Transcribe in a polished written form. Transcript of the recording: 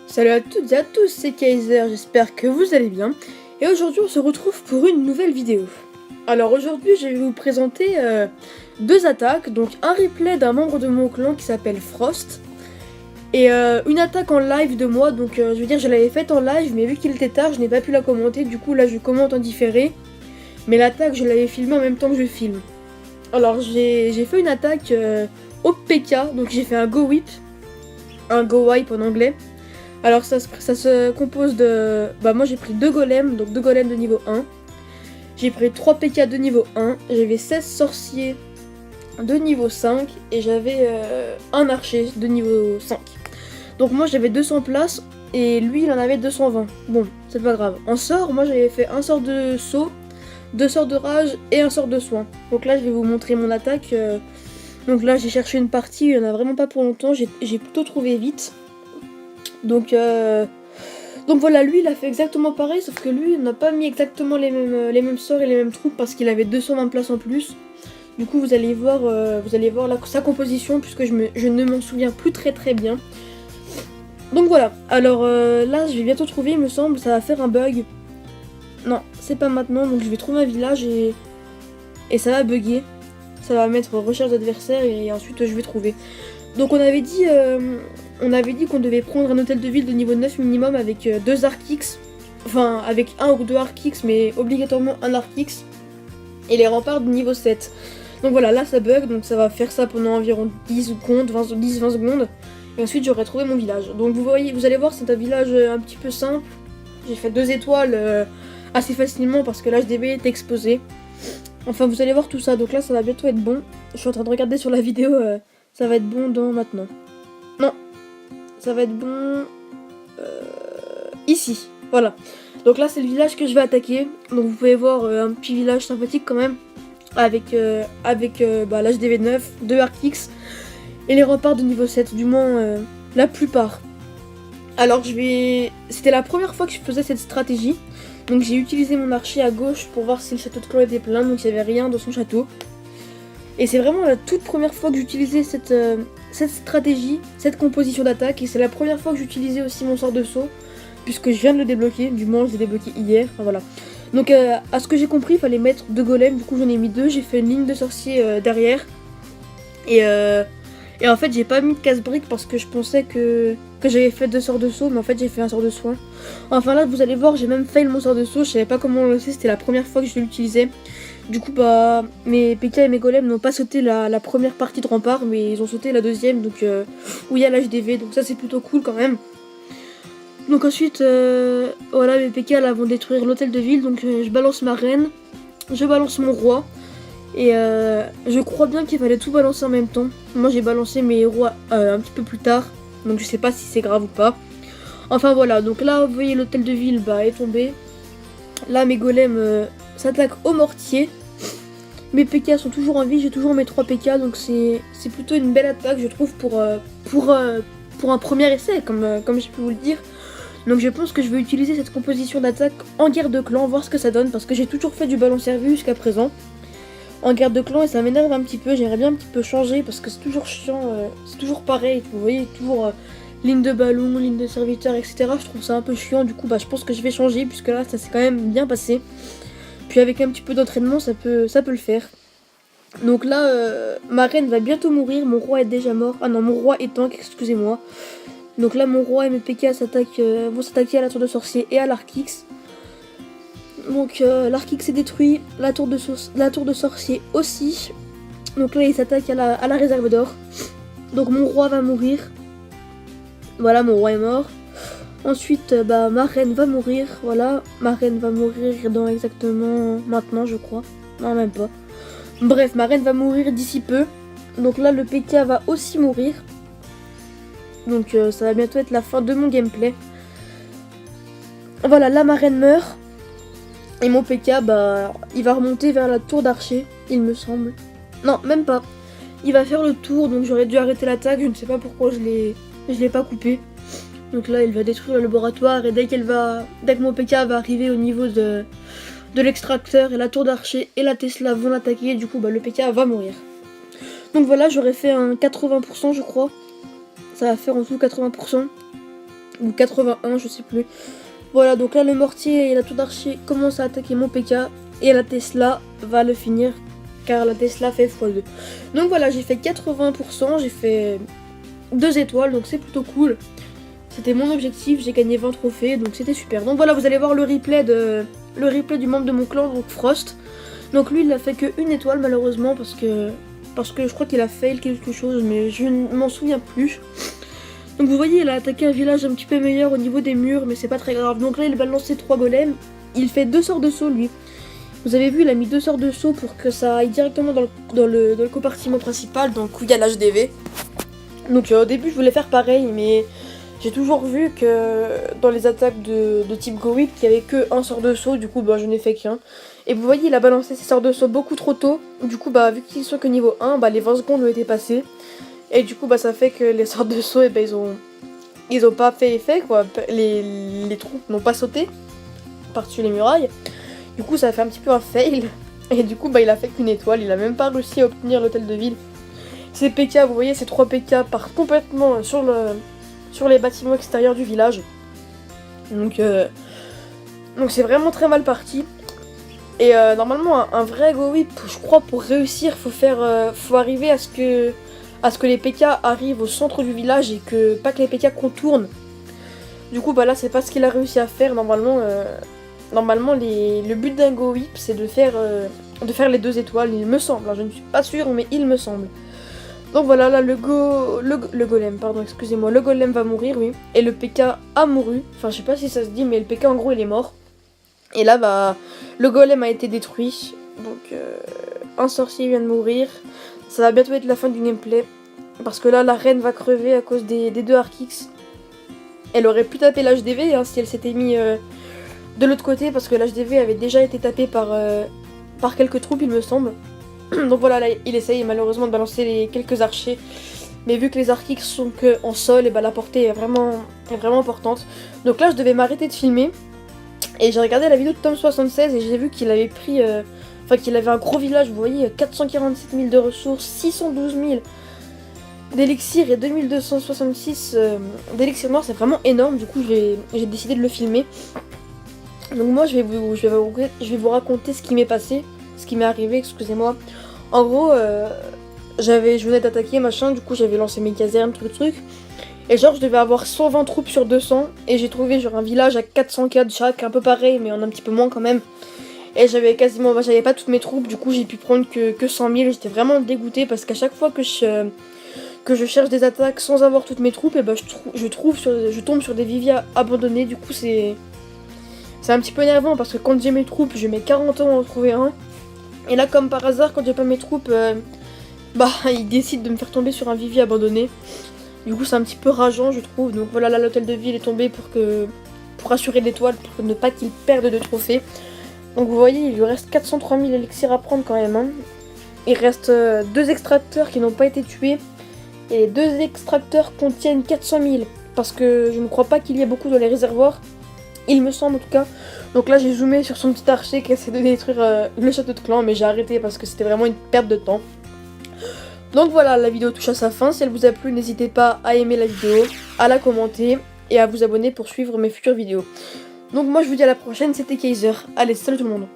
Salut à toutes et à tous, c'est Kaiser, j'espère que vous allez bien. Et aujourd'hui on se retrouve pour une nouvelle vidéo. Alors aujourd'hui je vais vous présenter deux attaques, donc un replay d'un membre de mon clan qui s'appelle Frost. Et une attaque en live de moi, donc je veux dire je l'avais faite en live mais vu qu'il était tard je n'ai pas pu la commenter, du coup là je commente en différé. Mais l'attaque je l'avais filmée en même temps que je filme. Alors j'ai fait une attaque au PK, donc j'ai fait un go whip, un go wipe en anglais. Alors ça se compose de... Bah moi j'ai pris 2 golems, donc 2 golems de niveau 1. J'ai pris 3 PK de niveau 1, j'avais 16 sorciers de niveau 5 et j'avais un archer de niveau 5. Donc moi j'avais 200 places et lui il en avait 220. Bon, c'est pas grave. En sort, moi j'avais fait un sort de saut, 2 sorts de rage et un sort de soin. Donc là je vais vous montrer mon attaque. Donc là j'ai cherché une partie, il y en a vraiment pas pour longtemps, j'ai plutôt trouvé vite. Donc voilà, lui il a fait exactement pareil, sauf que lui il n'a pas mis exactement les mêmes sorts et les mêmes troupes parce qu'il avait 220 places en plus. Du coup vous allez voir sa composition puisque je ne m'en souviens plus très bien. Donc voilà, alors là je vais bientôt trouver, il me semble, ça va faire un bug. Non, c'est pas maintenant, donc je vais trouver un village et ça va bugger. Ça va mettre recherche d'adversaires et ensuite je vais trouver. Donc on avait dit qu'on devait prendre un hôtel de ville de niveau 9 minimum avec 2 Arc-X. Enfin, avec 1 ou 2 Arc-X, mais obligatoirement un Arc-X. Et les remparts de niveau 7. Donc voilà, là ça bug, donc ça va faire ça pendant environ 10 secondes, 20 secondes. Et ensuite j'aurai trouvé mon village. Donc vous allez voir, c'est un village un petit peu simple. J'ai fait 2 étoiles assez facilement parce que l'HDB est exposé. Enfin vous allez voir tout ça, donc là ça va bientôt être bon. Je suis en train de regarder sur la vidéo, ça va être bon dans maintenant. Non, ça va être bon ici, voilà. Donc là c'est le village que je vais attaquer. Donc vous pouvez voir un petit village sympathique quand même. Avec l'HDV 9, 2 Arc-X et les remparts de niveau 7, du moins la plupart. Alors c'était la première fois que je faisais cette stratégie. Donc j'ai utilisé mon archer à gauche pour voir si le château de clan était plein, donc il n'y avait rien dans son château. Et c'est vraiment la toute première fois que j'utilisais cette stratégie, cette composition d'attaque, et c'est la première fois que j'utilisais aussi mon sort de saut, puisque je viens de le débloquer, du moins je l'ai débloqué hier, enfin voilà. Donc à ce que j'ai compris, il fallait mettre 2 golems, du coup j'en ai mis 2, j'ai fait une ligne de sorciers derrière. Et en fait j'ai pas mis de casse-brique parce que je pensais que j'avais fait 2 sorts de saut, mais en fait j'ai fait un sort de soin. Enfin là vous allez voir, j'ai même fail mon sort de saut, je savais pas comment le lancer, c'était la première fois que je l'utilisais. Du coup bah mes PK et mes golems n'ont pas sauté la première partie de rempart, mais ils ont sauté la deuxième, donc où il y a l'HDV, donc ça c'est plutôt cool quand même. Donc ensuite voilà, mes PK là vont détruire l'hôtel de ville, donc je balance ma reine, je balance mon roi. Et je crois bien qu'il fallait tout balancer en même temps. Moi j'ai balancé mes héros un petit peu plus tard, donc je sais pas si c'est grave ou pas. Enfin voilà, donc là vous voyez l'hôtel de ville est tombé. Là mes golems s'attaquent au mortier. Mes PK sont toujours en vie, j'ai toujours mes 3 PK, donc c'est plutôt une belle attaque je trouve pour un premier essai, comme j'ai pu vous le dire. Donc je pense que je vais utiliser cette composition d'attaque en guerre de clan, voir ce que ça donne, parce que j'ai toujours fait du ballon servi jusqu'à présent en guerre de clan et ça m'énerve un petit peu, j'aimerais bien un petit peu changer parce que c'est toujours chiant, c'est toujours pareil, vous voyez, toujours ligne de ballon, ligne de serviteur, etc. Je trouve ça un peu chiant, du coup je pense que je vais changer puisque là ça s'est quand même bien passé. Puis avec un petit peu d'entraînement ça peut le faire. Donc là ma reine va bientôt mourir, mon roi est déjà mort, ah non mon roi est tank, excusez-moi. Donc là mon roi et mes PK vont s'attaquer à la tour de sorcier et à l'Arc-X. Donc l'Arc-X est détruit, la tour de sorcier aussi. Donc là il s'attaque à la réserve d'or. Donc mon roi va mourir. Voilà, mon roi est mort. Ensuite ma reine va mourir. Voilà, ma reine va mourir dans exactement maintenant je crois. Non même pas. Bref, ma reine va mourir d'ici peu. Donc là le PK va aussi mourir. Donc ça va bientôt être la fin de mon gameplay. Voilà, là ma reine meurt. Et mon PK, il va remonter vers la tour d'archer, il me semble. Non, même pas. Il va faire le tour, donc j'aurais dû arrêter l'attaque. Je ne sais pas pourquoi je l'ai pas coupé. Donc là, il va détruire le laboratoire. Et dès que mon PK va arriver au niveau de l'extracteur et la tour d'archer et la Tesla vont l'attaquer, du coup, le PK va mourir. Donc voilà, j'aurais fait un 80%, je crois. Ça va faire en tout 80%. ou 81, je sais plus. Voilà, donc là le mortier et la tour d'archer commencent à attaquer mon PK et la Tesla va le finir car la Tesla fait x2. Donc voilà, j'ai fait 80%, j'ai fait 2 étoiles, donc c'est plutôt cool. C'était mon objectif, j'ai gagné 20 trophées, donc c'était super. Donc voilà, vous allez voir le replay du membre de mon clan, donc Frost. Donc lui, il a fait que 1 étoile malheureusement parce que je crois qu'il a fail quelque chose, mais je ne m'en souviens plus. Donc vous voyez, il a attaqué un village un petit peu meilleur au niveau des murs, mais c'est pas très grave. Donc là, il va lancer 3 golems. Il fait 2 sorts de saut, lui. Vous avez vu, il a mis 2 sorts de saut pour que ça aille directement dans le compartiment principal, donc où il y a l'HDV. Donc au début, je voulais faire pareil, mais j'ai toujours vu que dans les attaques de type Go Whip, qu'il n'y avait que un sort de saut, du coup, je n'ai fait qu'un. Et vous voyez, il a balancé ses sorts de saut beaucoup trop tôt. Du coup, vu qu'ils sont que niveau 1, les 20 secondes ont été passées. Et du coup, ça fait que les sorts de saut, ils ont pas fait effet, quoi. Les troupes n'ont pas sauté par-dessus les murailles. Du coup, ça a fait un petit peu un fail. Et du coup, il a fait qu'une étoile. Il a même pas réussi à obtenir l'hôtel de ville. Ces PK, vous voyez, ces 3 PK partent complètement sur les bâtiments extérieurs du village. Donc c'est vraiment très mal parti. Et normalement, un vrai Go Whip, je crois, pour réussir, faut arriver à ce que les PK arrivent au centre du village et pas que les PK contournent. Du coup, là, c'est pas ce qu'il a réussi à faire. Normalement, le but d'un Go Whip, c'est de faire les 2 étoiles, il me semble. Je ne suis pas sûre, mais il me semble. Donc voilà, là, le golem, pardon, excusez-moi, le golem va mourir, oui. Et le PK a mouru. Enfin, je sais pas si ça se dit, mais le PK, en gros, il est mort. Et là, le golem a été détruit. Donc, un sorcier vient de mourir. Ça va bientôt être la fin du gameplay. Parce que là, la reine va crever à cause des 2 Arkix. Elle aurait pu taper l'HDV si elle s'était mis de l'autre côté. Parce que l'HDV avait déjà été tapé par quelques troupes, il me semble. Donc voilà, là, il essaye malheureusement de balancer les quelques archers. Mais vu que les Arkix sont que en sol, et la portée est vraiment importante. Donc là, je devais m'arrêter de filmer. Et j'ai regardé la vidéo de Tom76 et j'ai vu qu'il avait pris... qu'il avait un gros village, vous voyez, 447 000 de ressources, 612 000 d'élixir et 2266 d'élixir noir, c'est vraiment énorme. Du coup, j'ai décidé de le filmer. Donc moi, je vais vous raconter ce qui m'est passé, ce qui m'est arrivé, excusez-moi. En gros, je venais d'attaquer, machin, du coup j'avais lancé mes casernes, truc. Et je devais avoir 120 troupes sur 200. Et j'ai trouvé un village à 400 de chaque, un peu pareil, mais en un petit peu moins quand même. Et j'avais j'avais pas toutes mes troupes, du coup j'ai pu prendre que 100 000. J'étais vraiment dégoûtée parce qu'à chaque fois que je cherche des attaques sans avoir toutes mes troupes, et je tombe sur des viviers abandonnés. Du coup c'est un petit peu énervant parce que quand j'ai mes troupes, je mets 40 ans à en trouver un. Et là, comme par hasard, quand j'ai pas mes troupes, ils décident de me faire tomber sur un vivier abandonné. Du coup, c'est un petit peu rageant, je trouve. Donc voilà, là, l'hôtel de ville est tombé pour assurer l'étoile, pour ne pas qu'il perde de trophées. Donc vous voyez, il lui reste 403 000 élixirs à prendre quand même. Hein. Il reste 2 extracteurs qui n'ont pas été tués. Et les 2 extracteurs contiennent 400 000. Parce que je ne crois pas qu'il y ait beaucoup dans les réservoirs. Il me semble en tout cas. Donc là, j'ai zoomé sur son petit archer qui essaie de détruire le château de clan. Mais j'ai arrêté parce que c'était vraiment une perte de temps. Donc voilà, la vidéo touche à sa fin. Si elle vous a plu, n'hésitez pas à aimer la vidéo, à la commenter et à vous abonner pour suivre mes futures vidéos. Donc moi je vous dis à la prochaine, c'était Kaiser. Allez, salut tout le monde.